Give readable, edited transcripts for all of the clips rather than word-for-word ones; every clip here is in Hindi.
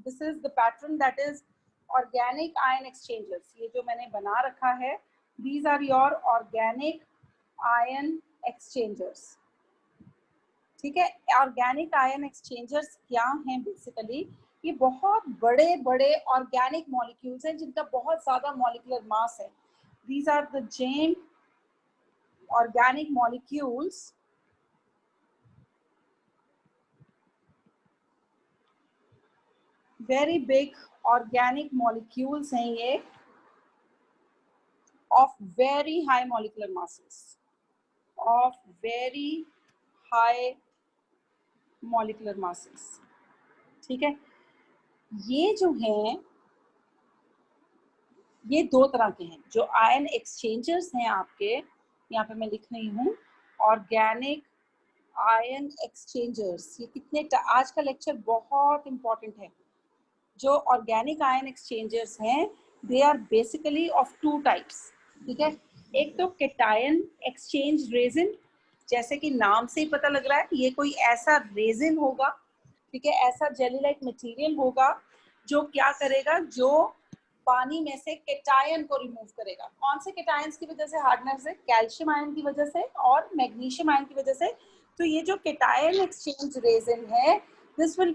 This is the pattern that is organic ion exchangers. ये जो मैंने बना रखा है, these are your organic ion exchangers. ठीक है, ऑर्गेनिक आयन एक्सचेंजर्स क्या हैं? बेसिकली ये बहुत बड़े बड़े ऑर्गेनिक मॉलिक्यूल्स हैं जिनका बहुत ज्यादा मॉलिक्यूलर मास है। These are the gen organic molecules very big organic molecules हैं ये, of very high molecular masses, of very high molecular masses। ठीक है, ये जो हैं ये दो तरह के हैं। जो आयन एक्सचेंजर्स हैं आपके, यहाँ पे मैं लिख रही हूँ ऑर्गेनिक आयन एक्सचेंजर्स। ये कितने, आज का लेक्चर बहुत इंपॉर्टेंट है। जो ऑर्गेनिक आयन एक्सचेंजर्स हैं, they are basically of two types. ठीक है, एक तो केटायन एक्सचेंज रेजिन, जैसे कि नाम से ही पता लग रहा है कि ये कोई ऐसा रेजिन होगा, ठीक है, ऐसा जेली लाइक मटेरियल होगा जो क्या करेगा, जो पानी में से केटायन को रिमूव करेगा। कौन से केटायंस की वजह से हार्डनेस है? कैल्शियम आयन की वजह से और मैग्नीशियम आयन की वजह से। तो ये जो केटायन एक्सचेंज रेजिन है, this will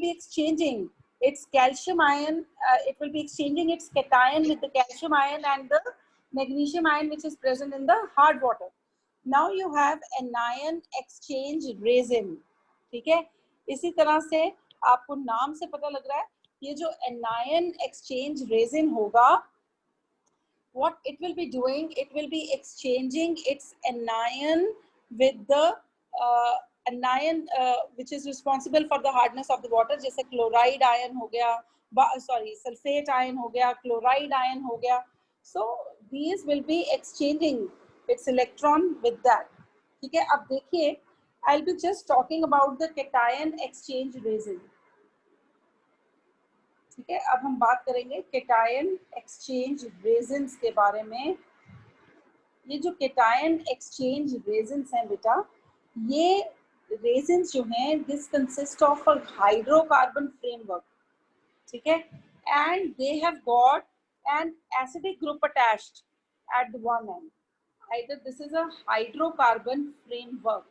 be exchanging its calcium ion, it will be exchanging its cation with the calcium ion and the magnesium ion which is present in the hard water. Now you have anion exchange resin। ठीक है, इसी तरह से आपको नाम से पता लग रहा है, ये जो anion exchange resin होगा, what it will be doing, it will be exchanging its anion with the anion which is responsible for the hardness of the water, जैसे chloride ion हो गया, sulfate ion हो गया, chloride ion हो गया। So these will be exchanging its electron with that। ठीक है, अब देखिए, I'll be just talking about the cation exchange resin। ठीक है, अब हम बात करेंगे केटायन एक्सचेंज रेजिन्स के बारे में। ये जो केटायन एक्सचेंज रेजिन्स हैं बेटा, ये रेजिन्स जो हैं, this consist of a hydrocarbon framework. ठीक है, and they have got an acidic group attached at the one and. either this is a hydrocarbon framework।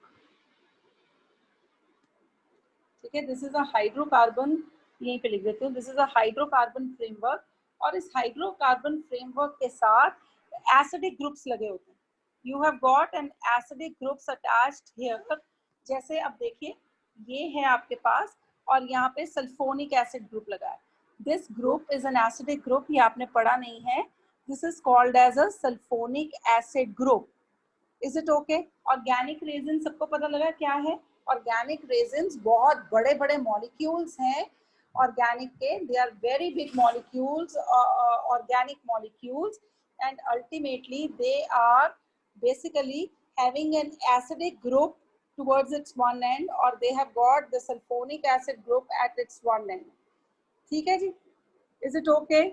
ठीक है, दिस इज अ हाइड्रोकार्बन, यहीं पे लिख देती हूँ, this is a hydrocarbon framework. और इस हाइड्रोकार्बन फ्रेमवर्क के साथ एसिडिक ग्रुप्स लगे होते हैं। You have got an acidic groups attached here. जैसे अब देखिए, ये है आपके पास, और यहाँ पे सल्फोनिक एसिड ग्रुप लगा है। This group is an acidic group, ये आपने पढ़ा नहीं है। This is called as a sulphonic acid group. Is it okay? Organic resin सबको पता लगा क्या है? ऑर्गेनिक रेजिन्स बहुत बड़े बड़े मॉलिक्यूल्स हैं ऑर्गेनिक के। They are very big molecules, organic molecules, and ultimately they are basically having an acidic group towards its one end, or they have got the sulfonic acid group at its one end। ठीक है जी? Is it okay?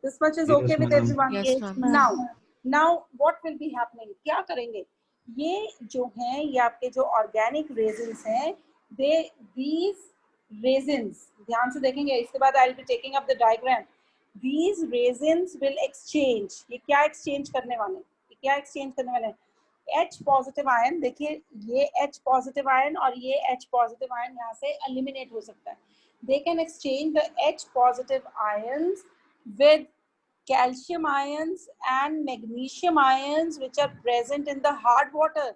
This much is okay with everyone? Yes, ma'am। Now what will be happening? क्या करेंगे? ये जो हैं, ये आपके जो ऑर्गेनिक रेजिन्स हैं, these resins, ध्यान से देखेंगे, इसके बाद आई will be taking up the diagram. These resins will exchange, ये क्या एक्सचेंज करने वाले हैं? ये क्या एक्सचेंज करने वाले हैं? H पॉजिटिव आयन, देखिए ये H पॉजिटिव आयन और ये H पॉजिटिव आयन यहाँ से एलिमिनेट हो सकता है। They can exchange the H positive ions with calcium ions and magnesium ions which are present in the hard water।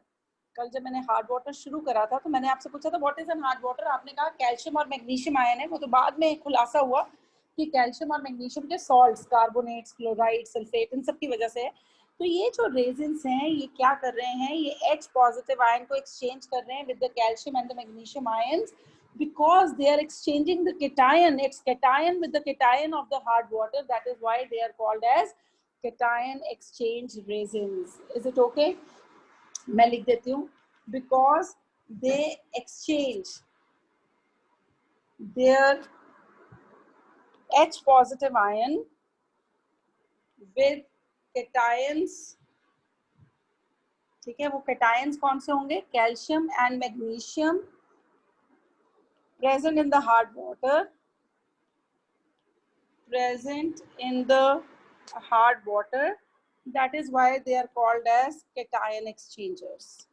कल जब मैंने हार्ड वाटर शुरू करा था तो मैंने आपसे पूछा था what is an hard water. आपने कहा कैल्शियम और मैग्नीशियम आयन है। वो तो बाद में खुलासा हुआ कि कैल्शियम और मैग्नीशियम के सॉल्ट्स, कार्बोनेट्स, क्लोराइड, सल्फेट, इन सब की वजह से है। तो ये जो रेजिन्स हैं, ये क्या कर रहे हैं? ये H पॉजिटिव आयन को एक्सचेंज कर रहे हैं with the calcium and the magnesium ions, because they are exchanging the cation, its cation with the cation of the hard water. That is why they are called as cation exchange resins। Is it okay? मैं लिख देती हूँ, because they exchange their H positive ion with cations। ठीक है, वो cations कौन से होंगे? Calcium and magnesium present in the hard water, present in the hard water. That is why they are called as cation exchangers.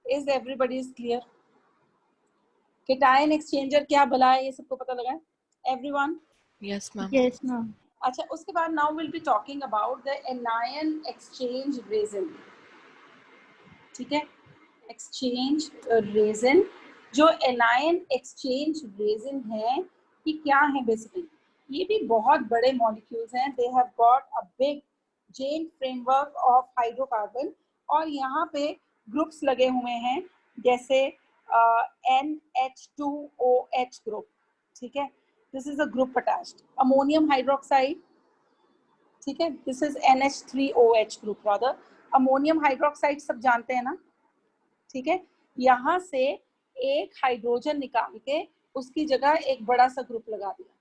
Is everybody is clear? cation exchanger क्या भला है, ये सबको पता लगा है? Everyone? Yes, ma'am. Yes, ma'am. अच्छा, उसके बाद now we'll be talking about the anion exchange resin. ठीक है, exchange resin. जो anion exchange resin है, ये क्या है basically? ये भी बहुत बड़े molecules हैं. They have got a big chain framework of hydrocarbon और यहाँ पे groups लगे हुए हैं जैसे NH2OH group. ठीक है, this is a group attached. Ammonium hydroxide. ठीक है, this is NH3OH group rather. Ammonium hydroxide सब जानते हैं ना? ठीक है, यहाँ से एक हाइड्रोजन निकाल के उसकी जगह एक बड़ा सा ग्रुप लगा दिया.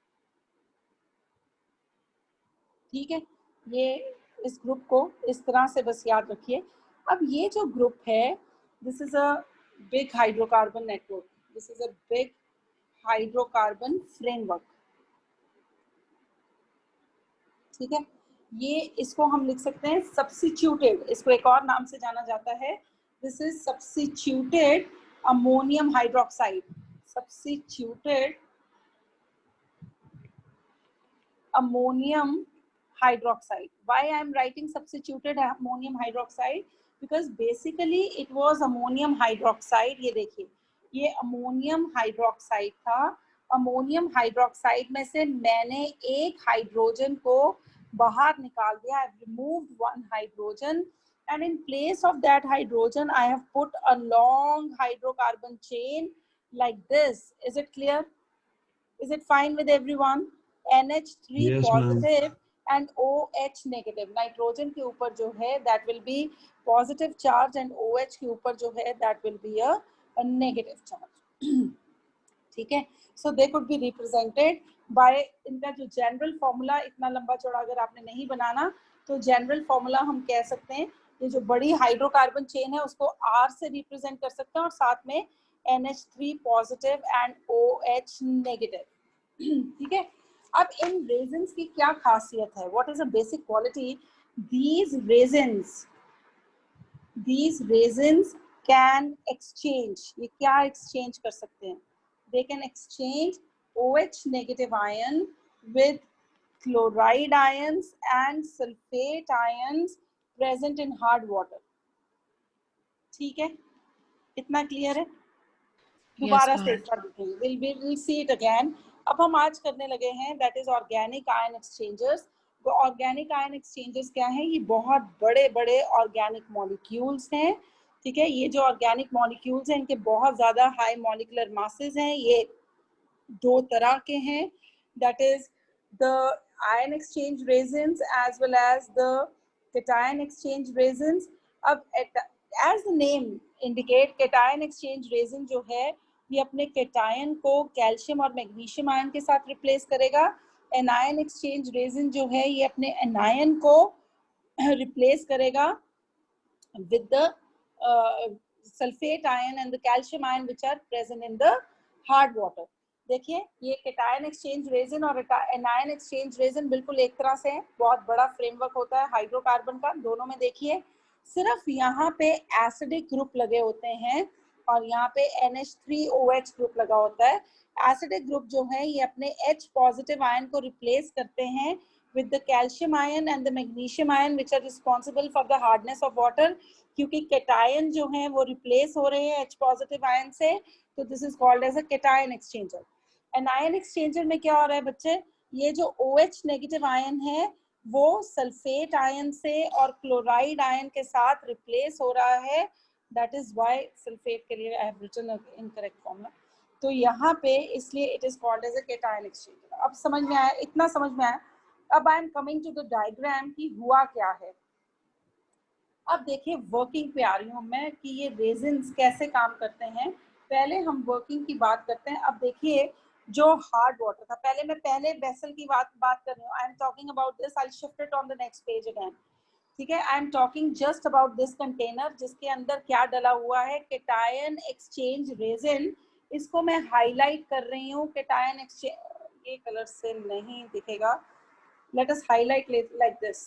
ठीक है, ये इस ग्रुप को इस तरह से बस याद रखिए. अब ये जो ग्रुप है, this is a big hydrocarbon network, this is a big hydrocarbon framework. ठीक है, ये इसको हम लिख सकते हैं सब्स्टिट्यूटेड, इसको एक और नाम से जाना जाता है. This is substituted ammonium hydroxide, substituted ammonium hydroxide. Why I am writing substituted ammonium hydroxide? Because basically it was ammonium hydroxide. ये देखिए, ये ammonium hydroxide था. ammonium hydroxide में से मैंने एक हाइड्रोजन को बाहर निकाल दिया. I have removed one hydrogen and in place of that hydrogen I have put a long hydrocarbon chain like this. Is it clear? Is it fine with everyone? NH3 Yes, positive and OH negative. Nitrogen के ऊपर जो है that will be positive charge and OH के ऊपर जो है that will be a negative charge. ठीक है, so they could be represented by, इनका जो general formula, इतना लंबा चौड़ा अगर आपने नहीं बनाना तो general formula हम कह सकते हैं, ये जो बड़ी हाइड्रोकार्बन चेन है उसको R से represent कर सकते हैं और साथ में NH3 positive and OH negative. ठीक है, अब इन रेजिन्स की क्या खासियत है? What is a basic quality? these raisins can exchange. ये क्या exchange कर सकते हैं? They can exchange OH negative ion with chloride ions and sulfate ions present in hard water. ठीक है, इतना क्लियर है? दोबारा से एक बार देखेंगे. we'll see it again. अब हम आज करने लगे हैं that is organic ion exchangers. तो ऑर्गेनिक आयन एक्सचेंजर्स क्या हैं? ये बहुत बड़े बड़े ऑर्गेनिक मॉलिक्यूल्स हैं. ठीक है, ये जो ऑर्गेनिक मॉलिक्यूल्स हैं इनके बहुत ज़्यादा हाई मॉलिक्यूलर मासेस हैं. ये दो तरह के हैं, that is the ion exchange resins as well as the cation exchange resins. अब as the name indicate, cation exchange resin जो है ये अपने कैटायन को कैल्शियम और मैग्नीशियम आयन के साथ रिप्लेस करेगा. एनायन एक्सचेंज रेजिन जो है ये अपने एनायन को रिप्लेस करेगा with the sulphate ion and the calcium ion which are present in the hard water. देखिए, ये कैटायन एक्सचेंज रेजिन और एनायन एक्सचेंज रेजिन बिल्कुल एक तरह से है. बहुत बड़ा फ्रेमवर्क होता है हाइड्रोकार्बन का. दोनों में देखिए सिर्फ यहाँ पे एसिडिक ग्रुप लगे होते हैं और यहाँ पे NH3OH ग्रुप लगा होता है. एसिडिक ग्रुप जो है ये अपने H पॉजिटिव आयन को रिप्लेस करते हैं with the calcium ion and the magnesium ion which are responsible for the hardness of water. क्योंकि कैटायन जो हैं वो रिप्लेस हो रहे हैं H पॉजिटिव आयन से, तो this is called as a cation exchanger. Anion exchanger में क्या हो रहा है बच्चे? ये जो OH नेगेटिव आयन है वो सल्फेट आयन से और क्लोराइड आयन के साथ रिप्लेस हो रहा है. दैट इज व्हाई सल्फेट के लिए I have written incorrect formula. तो यहाँ पे इसलिए it is called as a cation exchanger. अब समझ में आया? इतना समझ में आया? अब I am coming to the diagram की हुआ क्या है. अब देखिए वर्किंग पे आ रही हूँ मैं कि ये रेजिन्स कैसे काम करते हैं. पहले हम वर्किंग की बात करते हैं. अब देखिए जो हार्ड वाटर था, पहले वेसल की बात कर रही हूँ. I am talking about this. I will shift it on the next page again. ठीक है, I am talking just about this container जिसके अंदर क्या डला हुआ है? कैटायन एक्सचेंज रेजिन इसको मैं हाईलाइट कर रही हूँ कैटायन एक्सचेंज, ये कलर से नहीं दिखेगा, let us highlight like this,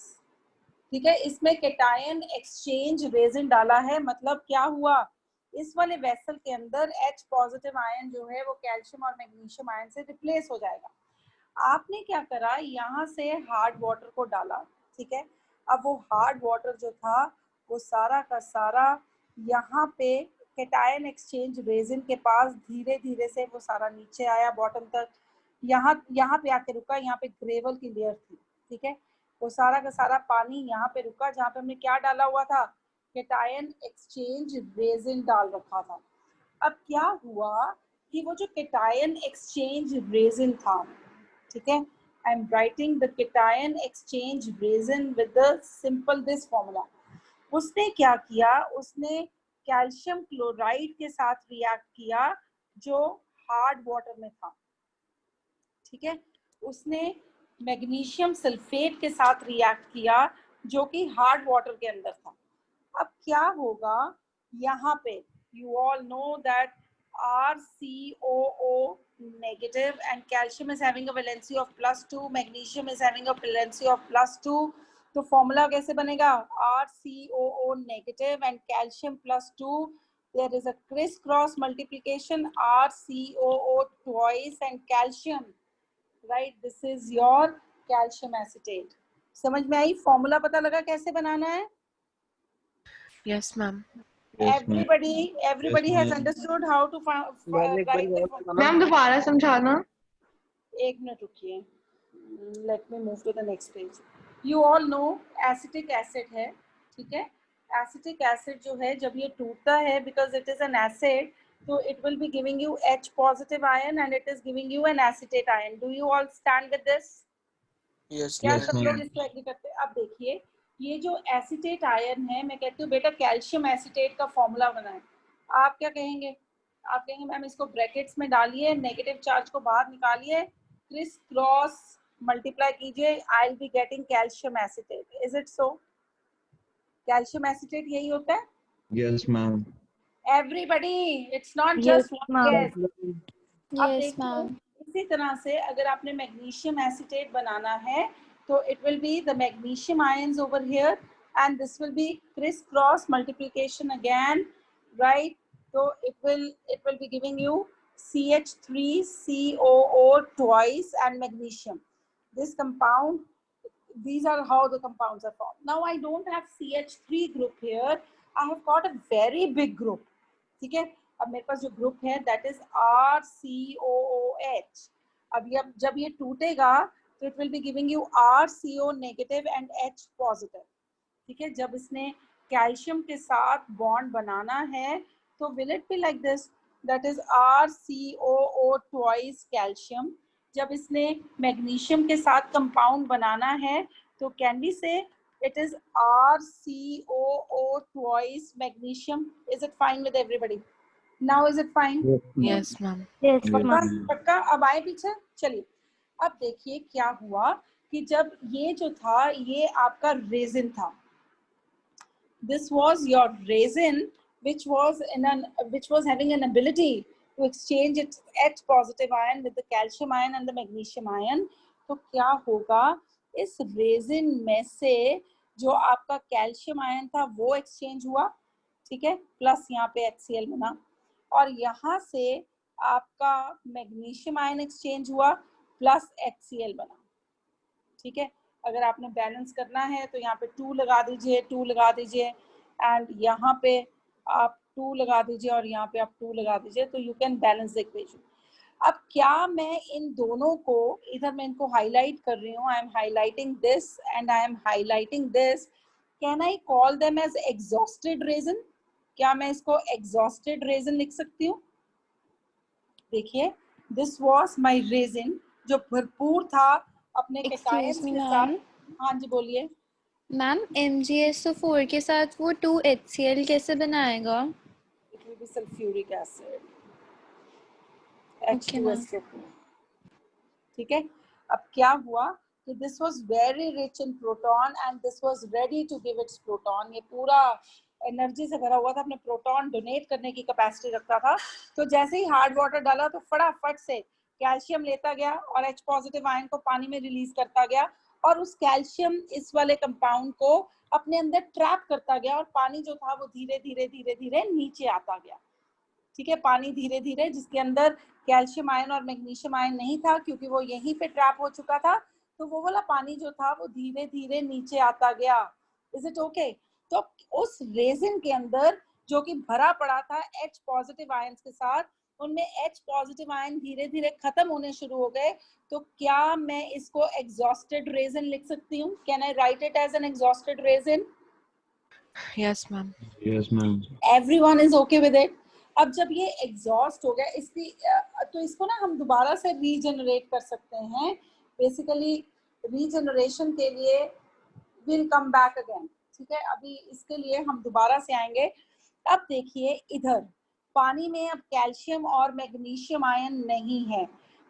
ठीक है। इसमें कैटायन एक्सचेंज रेजिन डाला है, मतलब क्या हुआ, इस वाले वेसल के अंदर H पॉजिटिव आयन जो है वो कैल्शियम और मैग्नीशियम आयन से रिप्लेस हो जाएगा। आपने क्या करा, यहाँ से हार्ड वाटर को डाला, ठीक है। अब वो हार्ड वाटर जो था वो सारा का सारा यहाँ पे कैटायन एक्सचेंज रेजिन के पास धीरे धीरे से वो सारा नीचे आया बॉटम तक, यहाँ पे आके रुका, यहाँ पे ग्रेवल की लेयर थी, ठीक है। वो सारा का सारा पानी यहाँ पे रुका जहाँ पे हमने क्या डाला हुआ था, कैटायन एक्सचेंज रेजिन डाल रखा था। अब क्या हुआ कि वो जो कैटायन एक्सचेंज रेजिन था, ठीक है, I am writing the cation exchange resin with the simple this formula. उसने क्या किया, उसने कैल्शियम क्लोराइड के साथ रिएक्ट किया जो हार्ड वाटर में था, ठीक है। उसने मैग्नीशियम सल्फेट के साथ रिएक्ट किया जो कि हार्ड वाटर के अंदर था। अब क्या होगा यहाँ पे, you all know that RCOO negative and calcium is having a valency of +2, magnesium is having a valency of +2, तो फॉर्मूला कैसे बनेगा, RCOO negative and calcium +2, there is a criss-cross multiplication, RCOO twice and calcium, right, this is your calcium acetate। समझ में आई, फॉर्मूला पता लगा कैसे बनाना है? Yes, ma'am. Everybody has understood how to write the formula? Ma'am दोबारा समझाना। एक मिनट रुकिए, let me move to the next page. You all know acetic acid है, ठीक है। acetic acid जो है जब ये टूटता है, because it is an acid, so it will be giving you H positive ion and it is giving you an acetate ion. Do you all stand with this? Yes, क्या yes, सब लोग इसको एग्री करते हैं? अब देखिए, ये जो एसिटेट आयन है, मैं कहती हूँ बेटा कैल्शियम एसिटेट का फॉर्मूला बनाएं। आप क्या कहेंगे? आप कहेंगे मैम इसको ब्रैकेट्स में डालिए, नेगेटिव चार्ज को बाहर निकालिए, क्रिस क्रॉस मल्टीप्लाई कीजिए, I will be getting calcium acetate. Is it so? Calcium acetate यही होता है? Yes, ma'am. Everybody, it's not Yes, just one ma'am. Guess. अब Yes, देखिए, ma'am. इसी तरह से अगर आपने मैग्नीशियम एसिटेट बनाना है तो it will be the magnesium ions over here and this will be criss cross multiplication again, right. तो it will be giving you CH3COO twice and magnesium. This compound, these are how the compounds are formed. Now I don't have CH3 group here, I have got a very big group, ठीक है। अब मेरे पास जो ग्रुप है दैट इज RCOOH। अब जब ये टूटेगा तो it will be giving you RCO negative and H positive, ठीक है। जब इसने कैल्शियम के साथ बॉन्ड बनाना है तो will it be like this, that is RCOO twice calcium. जब इसने मैग्नीशियम के साथ कंपाउंड बनाना है तो कैन वी से it is RCOO twice magnesium. Is it fine with everybody? Now is it fine? Yes, ma'am. Yes, पक्का ma'am. पक्का। अब आए पीछे, चलिए। अब देखिए क्या हुआ कि जब ये जो था ये आपका रेजिन था, this was your resin which was having an ability to exchange its H positive ion with the calcium ion and the magnesium ion। तो क्या होगा, इस रेजिन में से जो आपका कैल्शियम आयन था वो एक्सचेंज हुआ, ठीक है, प्लस यहाँ पे HCl बना, और यहाँ से आपका मैग्नीशियम आयन एक्सचेंज हुआ प्लस HCl बना, ठीक है। अगर आपने बैलेंस करना है तो यहाँ पे 2 लगा दीजिए, 2 लगा दीजिए, एंड यहाँ पे आप 2 लगा दीजिए और यहाँ पे आप 2 लगा दीजिए, तो you can balance the equation. अब क्या मैं इन दोनों को, इधर मैं इनको हाईलाइट कर रही हूँ, I am highlighting this and I am highlighting this, can I call them as exhausted resin? क्या मैं इसको एग्जॉस्टेड रेजिन लिख सकती हूँ? देखिए, दिस वाज माय रेजिन जो भरपूर था अपने कैटायंस के साथ। हाँ जी बोलिए मैम, MgSO4 के साथ वो 2HCl कैसे बनाएगा? It will be sulphuric acid Okay, ma'am. H2SO4, ठीक है। अब क्या हुआ कि this was very rich in proton and this was ready to give its proton. ये पूरा एनर्जी से भरा हुआ था, अपने प्रोटॉन डोनेट करने की कैपेसिटी रखता था। तो जैसे ही हार्ड वाटर डाला तो फटाफट से कैल्शियम लेता गया और H पॉजिटिव आयन को पानी में रिलीज करता गया, और उस कैल्शियम इस वाले कंपाउंड को अपने अंदर ट्रैप करता गया, और पानी जो था वो धीरे धीरे धीरे धीरे नीचे आता गया। ठीक है, पानी धीरे धीरे, जिसके अंदर कैल्शियम आयन और मैग्नीशियम आयन नहीं था क्योंकि वो यहीं पे ट्रैप हो चुका था, तो वो वाला पानी जो था वो धीरे धीरे नीचे आता गया। Is it okay? तो उस रेजिन के अंदर जो कि भरा पड़ा था H पॉजिटिव आयन के साथ, उनमें H पॉजिटिव आयन धीरे धीरे खत्म होने शुरू हो गए। तो क्या मैं इसको एग्जॉस्टेड रेजिन लिख सकती हूँ? Can I write it as an exhausted resin? Yes, ma'am. Yes, ma'am. Everyone is okay with it? अब जब ये एग्जॉस्ट हो गया, इसकी तो इसको ना हम दोबारा से रीजनरेट कर सकते हैं। बेसिकली रीजनरेशन के लिए विल कम बैक अगेन। ठीक है, अभी इसके लिए हम दोबारा से आएंगे। अब देखिए इधर पानी में अब कैल्शियम और मैग्नीशियम आयन नहीं है।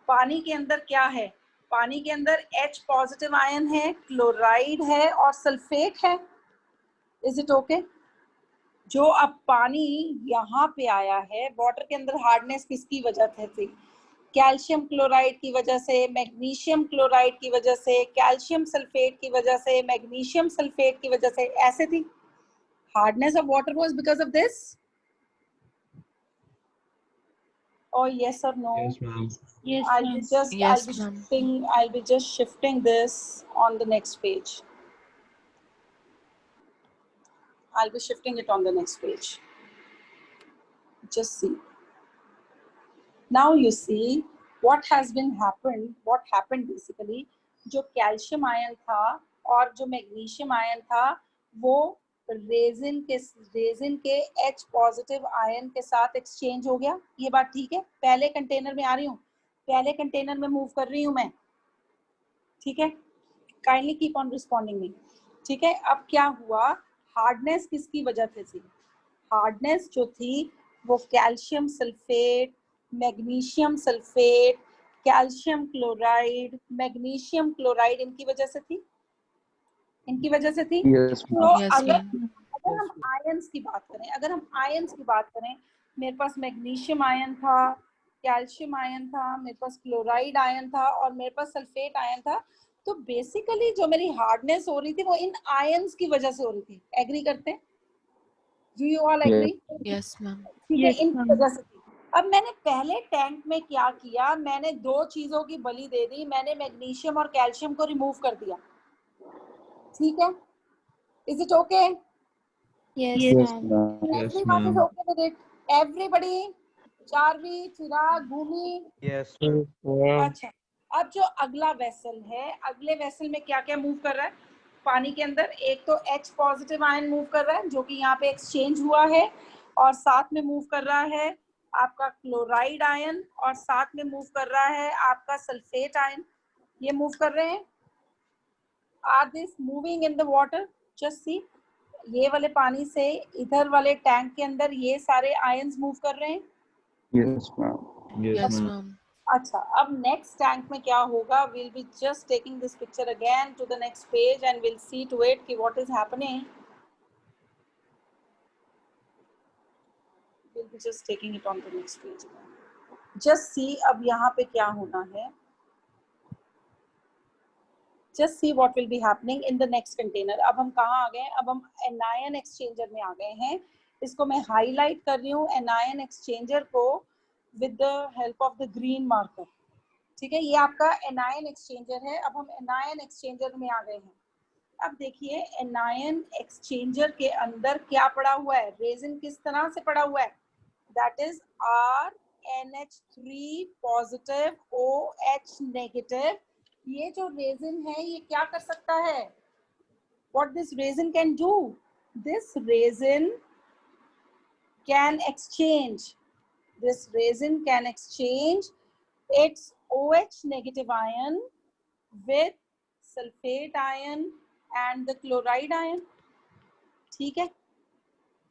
पानी के अंदर क्या है? पानी के अंदर H पॉजिटिव आयन है, क्लोराइड है और सल्फेट है। Is it okay? जो अब पानी यहाँ पे आया है, वाटर के अंदर हार्डनेस किसकी वजह से थी? कैल्शियम क्लोराइड की वजह से, मैग्नीशियम क्लोराइड की वजह से, कैल्शियम सल्फेट की वजह से, मैग्नीशियम सल्फेट की वजह से, ऐसे थी। Hardness of water was because of this, or yes or no? Yes, ma'am. Yes, I'll ma'am. be just Yes, ma'am. I'll be just shifting this on the next page. I'll be shifting it on the next page. Just see. Now you see what has been happened. What happened basically? जो कैल्शियम आयन था और जो मैग्नीशियम आयन था, वो रेजिन के H पॉजिटिव आयन के साथ एक्सचेंज हो गया। ये बात ठीक है? पहले कंटेनर में आ रही हूँ, पहले कंटेनर में मूव कर रही हूँ मैं। ठीक है, काइंडली कीप ऑन रिस्पॉन्डिंग मी। ठीक है, अब क्या हुआ? हार्डनेस किसकी वजह से थी? हार्डनेस जो थी वो calcium sulphate, magnesium sulphate, calcium chloride, magnesium chloride, इनकी वजह से थी। इनकी वजह से थी। Yes, तो ma'am. Yes, अगर ma'am. अगर हम आयंस की बात करें, मेरे पास मैग्नीशियम आयन था, कैल्शियम आयन था, मेरे पास क्लोराइड आयन था और मेरे पास सल्फेट आयन था। तो बेसिकली जो मेरी हार्डनेस हो रही थी वो इन आयंस की वजह से हो रही थी। एग्री करते हैं? Do you all agree? Yes, ma'am. ठीक है, Yes, इनकी ma'am. वजह से थी। अब मैंने पहले टैंक में क्या किया? मैंने दो चीजों की बलि दे दी। मैंने मैग्नीशियम और कैल्शियम को रिमूव कर दिया। ठीक है, is it okay? Yes, Yes, ma'am. ma'am. Yes, Everyone is ma'am. okay with it? Everybody? Charvi, Chirag, Bhoomi? Yes, sir. अच्छा, अब जो अगला वेसल है, अगले वेसल में क्या क्या मूव कर रहा है पानी के अंदर? एक तो H पॉजिटिव आयन मूव कर रहा है जो कि यहाँ पे एक्सचेंज हुआ है, और साथ में मूव कर रहा है आपका क्लोराइड आयन, और साथ में मूव कर रहा है आपका सल्फेट आयन। ये मूव कर रहे हैं। Are this moving in the water? Just see, ये वाले पानी से इधर वाले टैंक के अंदर ये सारे आयंस मूव कर रहे हैं। Yes, ma'am. Yes, Yes, ma'am. ma'am. अच्छा, अब नेक्स्ट टैंक में क्या होगा? Will be just taking this picture again to the next page and will see to it कि what is happening. Will be just taking it on the next page. Just see अब यहाँ पे क्या होना है। Just see what will be happening in the next container. अब हम कहाँ आ गए? अब हम एनायन एक्सचेंजर में आ गए हैं। इसको मैं हाईलाइट कर रही हूँ, एनायन एक्सचेंजर को, with the help of the green marker. ठीक है, ये आपका एनायन एक्सचेंजर है। अब हम एनायन एक्सचेंजर में आ गए हैं। अब देखिए एनायन एक्सचेंजर के अंदर क्या पड़ा हुआ है? रेजिन किस तरह से पड़ा हुआ है? That is RNH3 positive OH negative. ये जो रेजिन है ये क्या कर सकता है? What this resin can do? This resin can exchange. This resin can exchange its OH negative ion with sulfate ion and the chloride ion. ठीक है?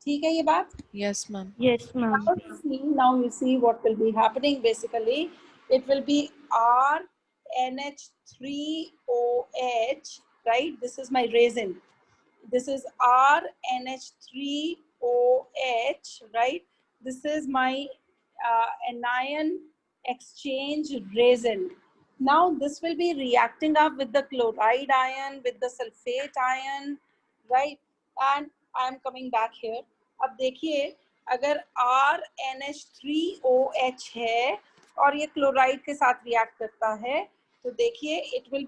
ठीक है ये बात? Yes, ma'am. Yes, ma'am. Now you see what will be happening. Basically, it will be RNH3OH, right? This is my resin. This is RNH3 OH, right? This is my anion exchange resin. Now this will be reacting up with the chloride ion, with the sulfate ion, right? And I am coming back here. अब देखिए अगर RNH3OH है और ये क्लोराइड के साथ रिएक्ट करता है तो देखिए it will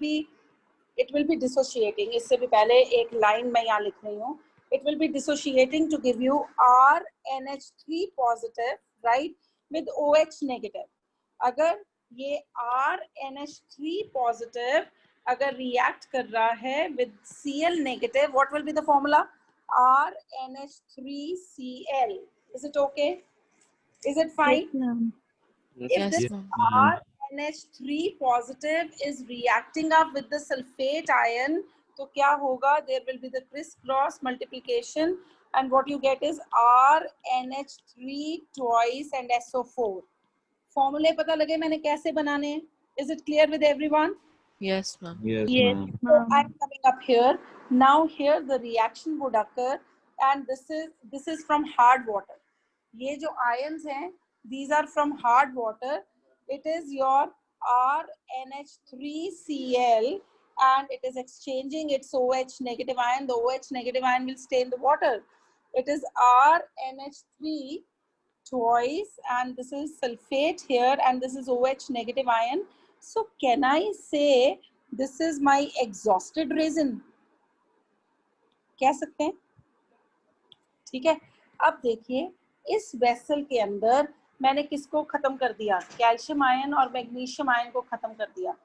be dissociating. इससे भी पहले एक लाइन मैं यहाँ लिख रही हूँ. It will be dissociating to give you RNH3 positive, right, with OH negative. अगर ये RNH3 positive अगर react कर रहा है with Cl negative, what will be the formula? RNH3Cl. Is it okay? Is it fine? If Yes, this ma'am. RNH3 positive is reacting up with the sulfate ion, तो क्या होगा? There will be the crisscross multiplication, and what you get is RNH3 twice and SO4. Formula पता लगे मैंने कैसे बनाने हैं? Is it clear with everyone? Yes, ma'am. Yes, Yes, ma'am. So I'm coming up here. Now here the reaction would occur, and this is from hard water. ये जो ions हैं, these are from hard water. It is your RNH3Cl, and it is exchanging its OH negative ion. The OH negative ion will stay in the water. It is RNH3 twice, and this is sulfate here, and this is OH negative ion. So can I say this is my exhausted resin? कह सकते हैं? ठीक है. अब देखिए इस वेसल के अंदर मैंने किसको खत्म कर दिया? कैल्शियम आयन और मैग्नीशियम आयन को खत्म कर दिया.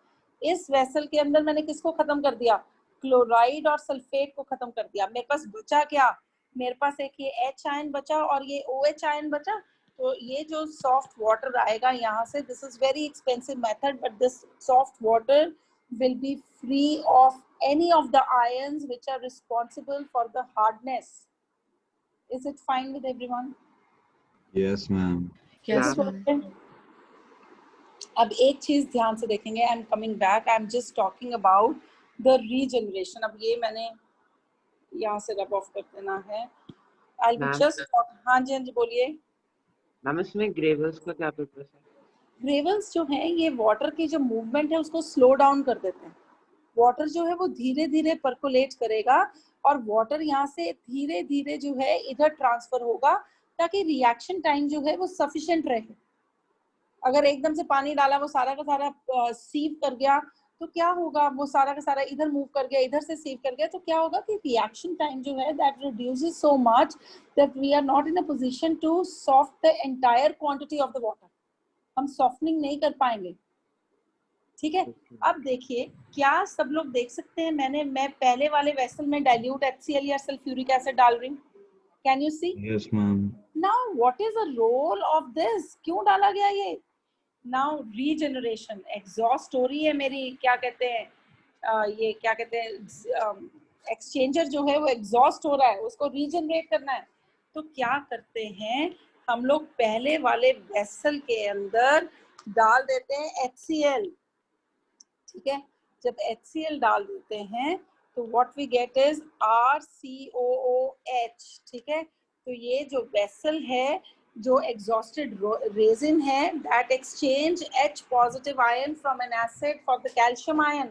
इस वेसल के अंदर मैंने किसको खत्म कर दिया? क्लोराइड और सल्फेट को खत्म कर दिया. मेरे पास बचा क्या? मेरे पास एक ये H आयन बचा और ये OH आयन बचा. तो ये जो सॉफ्ट वाटर आएगा यहाँ से, this is very expensive method, but this soft water will be free of any of the ions which are responsible for the hardness. Is it fine with everyone? Yes, ma'am. Yes, Is it ma'am. okay? अब एक चीज ध्यान से देखेंगे. आई am coming back. I am just talking about the regeneration. अब ये मैंने यहाँ से रब ऑफ कर देना है. आई विल जस्ट, हाँ जी बोलिए. मैम इसमें ग्रेवल्स का क्या पर्पस है? ग्रेवल्स जो है ये वाटर की जो मूवमेंट है उसको स्लो डाउन कर देते हैं. वाटर जो है वो धीरे धीरे परकोलेट करेगा और वाटर यहाँ से धीरे धीरे जो है इधर ट्रांसफर होगा ताकि रिएक्शन टाइम जो है वो सफिशिएंट रहे. अगर एकदम से पानी डाला वो सारा का सारा सीव कर गया तो क्या होगा? वो सारा का सारा इधर मूव कर गया, इधर से सीव कर गया, तो क्या होगा कि रिएक्शन टाइम जो है that reduces so much that we are not in a position to soft the entire quantity of the water. हम सॉफ्टनिंग नहीं कर पाएंगे. ठीक है. अब देखिए क्या सब लोग देख सकते हैं? मैं पहले वाले वेसल में डाइल्यूट HCl या सल्फ्यूरिक एसिड डाल रही हूँ. Can you see? Yes, ma'am. Now what is the role of this? क्यों डाला गया ये? नाउ रीजनरेशन एग्जॉस्ट स्टोरी है मेरी. क्या कहते हैं ये क्या कहते हैं एक्सचेंजर जो है वो एग्जॉस्ट हो रहा है, उसको रीजनरेट करना है. तो क्या करते हैं हम लोग? पहले वाले वेसल के अंदर डाल देते हैं HCl. ठीक है. जब HCl डाल देते हैं तो what we get is RCOOH. ठीक है. तो ये जो वेसल है, जो एग्जॉस्टेड रेजिन है, that exchange H positive ion from an acid for the calcium ion.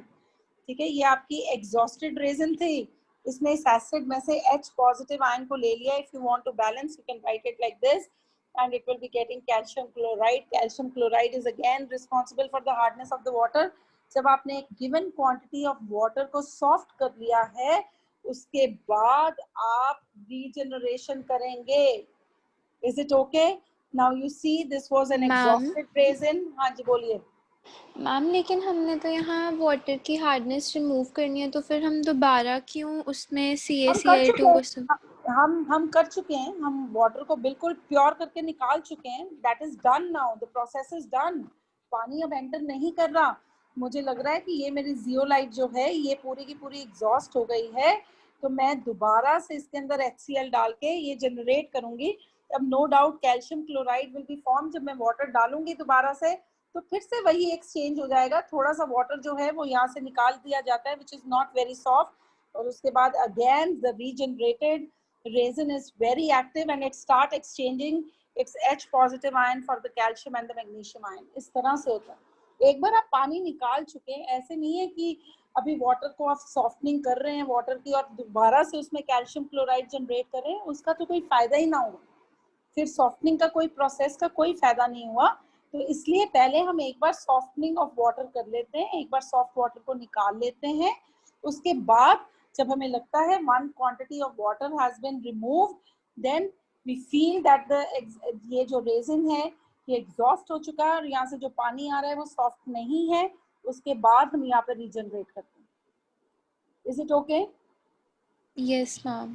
ठीक है. ये आपकी एग्जॉस्टेड रेजिन थी. इसने इस एसिड में से H पॉजिटिव आयन को ले लिया. If you want to balance you can write it like this and it will be getting calcium chloride. Calcium chloride is again responsible for the hardness of the water. जब आपने एक given quantity of water को soft कर लिया है उसके बाद आप regeneration करेंगे. Is it okay? Now you see this was an exhausted resin. हाँ जी बोलिए. मैम लेकिन हमने तो यहाँ वाटर की हार्डनेस रिमूव करनी है, तो फिर हम दोबारा क्यों उसमें CaCl2 हम कर चुके हैं. हम वाटर को बिल्कुल प्योर करके निकाल चुके हैं. That is done now. The process is done. पानी अब एंटर नहीं कर रहा. मुझे लग रहा है कि ये मेरी जियोलाइट जो है ये पूरी की पूरी एग्जॉस्ट हो गई है. तो मैं दोबारा से इसके अंदर HCl डाल के ये जनरेट करूंगी. अब no doubt calcium chloride will be form. जब मैं वाटर डालूंगी दोबारा से तो फिर से वही एक्सचेंज हो जाएगा. थोड़ा सा वाटर जो है वो यहाँ से निकाल दिया जाता है which is not very soft, और उसके बाद again the regenerated resin is very active and it start exchanging its H positive ion for the calcium and the magnesium ion. इस तरह से होता है। एक बार आप पानी निकाल चुके हैं, ऐसे नहीं है कि अभी वाटर को आप सॉफ्टनिंग कर रहे हैं वाटर की और दोबारा से उसमें कैल्शियम क्लोराइड जनरेट कर रहे हैं, उसका तो कोई फायदा ही ना हुआ, फिर सॉफ्टनिंग का कोई प्रोसेस का कोई फायदा नहीं हुआ। तो इसलिए पहले हम एक बार सॉफ्टनिंग ऑफ वाटर कर लेते हैं, एक बार सॉफ्ट वाटर को निकाल लेते हैं, उसके बाद जब हमें लगता है one quantity of water has been removed, then we feel that the ये जो रेजिन है ये एग्जॉस्ट हो चुका है और यहाँ से जो पानी आ रहा है वो सॉफ्ट नहीं है, उसके बाद हम यहाँ पे रीजनरेट करते हैं। Is it okay? Yes ma'am.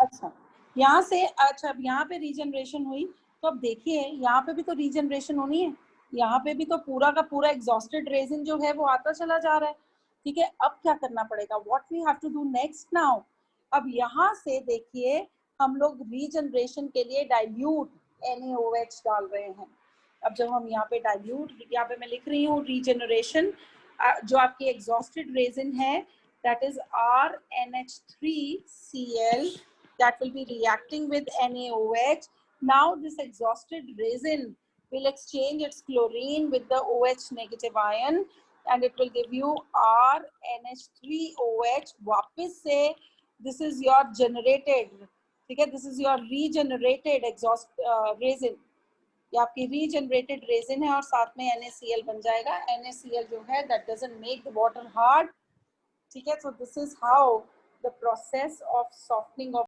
अच्छा, यहाँ से अच्छा अब यहाँ पे रीजनरेशन हुई, तो अब देखिए यहाँ पे भी तो रीजनरेशन होनी है, यहाँ पे भी तो पूरा का पूरा एग्जॉस्टेड रेजिन जो है वो आता चला जा रहा है। ठीक है, अब क्या करना पड़ेगा, what we have to do next now. अब यहाँ से देखिए हम लोग रीजनरेशन के लिए डाइल्यूट NaOH डाल रहे हैं। अब जब हम यहाँ पे डाइल्यूट, यहाँ पे मैं लिख रही हूँ रीजनरेशन, जो आपकी एग्जॉस्टेड रेजिन है that is RNH3Cl that will be reacting with NaOH. Now this exhausted resin will exchange its chlorine with the OH negative ion and it will give you RNH3OH. वापस से this is your generated, ठीक है, this is your regenerated exhaust resin. ये आपकी regenerated resin है और साथ में NaCl बन जाएगा। NaCl जो है that doesn't make the water hard. ठीक है, so this is how the process of softening of